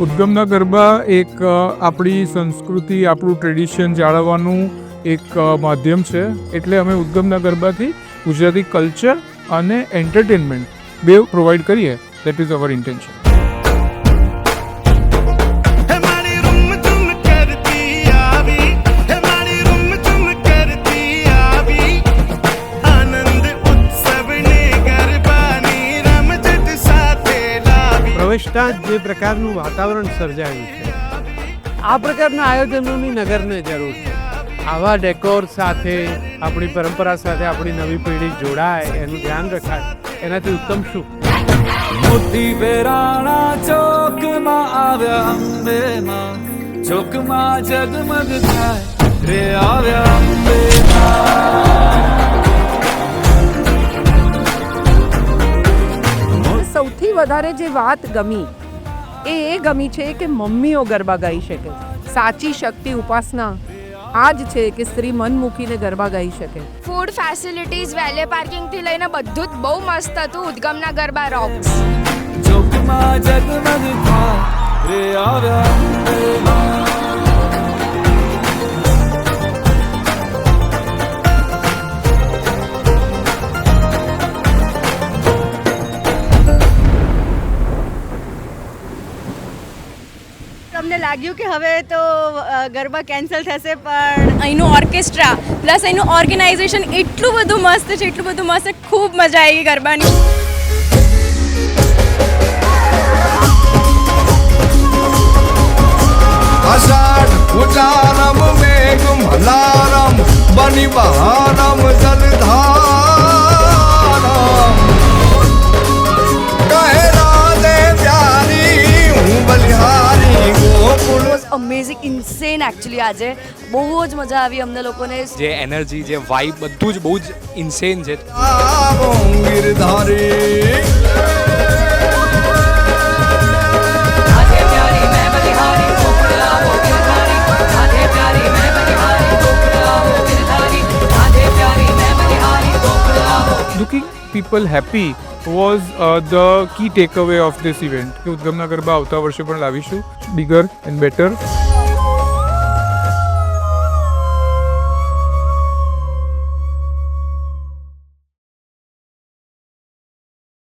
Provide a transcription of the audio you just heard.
ઉદ્ગમના ગરબા એક આપણી સંસ્કૃતિ, આપણું ટ્રેડિશન જાળવવાનું એક માધ્યમ છે. એટલે અમે ઉદ્ગમના ગરબાથી ગુજરાતી કલ્ચર અને એન્ટરટેનમેન્ટ બે પ્રોવાઈડ કરીએ. That is our intention. પ્રવેશતા જે પ્રકારનું વાતાવરણ સર્જાયું છે, આ પ્રકારના આયોજનોની નગરને જરૂર છે. આવા ડેકોર સાથે આપણી પરંપરા સાથે આપણી નવી પેઢી જોડાય, એનું ધ્યાન રખાય, એનાથી ઉત્તમ શું? મોતી વેરાણા ચોકમાં આવ્યા અંબે માં, ચોકમાં જગમગ થાય રે આવ્યા અંબે સૌથી વધારે જે વાત ગમી એ ગમી છે કે મમ્મીઓ ગરબા ગાઈ શકે. સાચી શક્તિ ઉપાસના આ જ છે કે સ્ત્રી મન મૂકીને ગરબા ગાઈ શકે. ફૂડ ફેસિલિટીઝ, વેલે પાર્કિંગથી લઈને બધું જ બહુ મસ્ત હતું. ઉદ્ગમના ગરબા રોક્સ. ચોકમાં જગમગ થાય રે આવ્યા અંબે માં. તમને લાગ્યું કે હવે તો ગરબા કેન્સલ થશે, પણ અહીંનું ઓર્કેસ્ટ્રા પ્લસ અહીંનું ઓર્ગેનાઇઝેશન એટલું બધું મસ્ત છે, એટલું બધું મસ્ત, ખૂબ મજા આવી ગરબાની. અષાઢ ઉચારમ મેઘ મલારમ બની બહારમ જલધારમ કહે રાધે પ્યારી હું બલિહારી ગોકુળ. Amazing, insane actually. આજે બહુ જ મજા આવી અમને લોકોને. જે એનર્જી, જે વાઇબ, બધું જ બહુ જ ઇન્સેન છે. Girdhari Looking people happy was the key takeaway of this event. કે ઉદ્ગમના ગરબા આવતા વર્ષે પણ લાવીશું, bigger and better.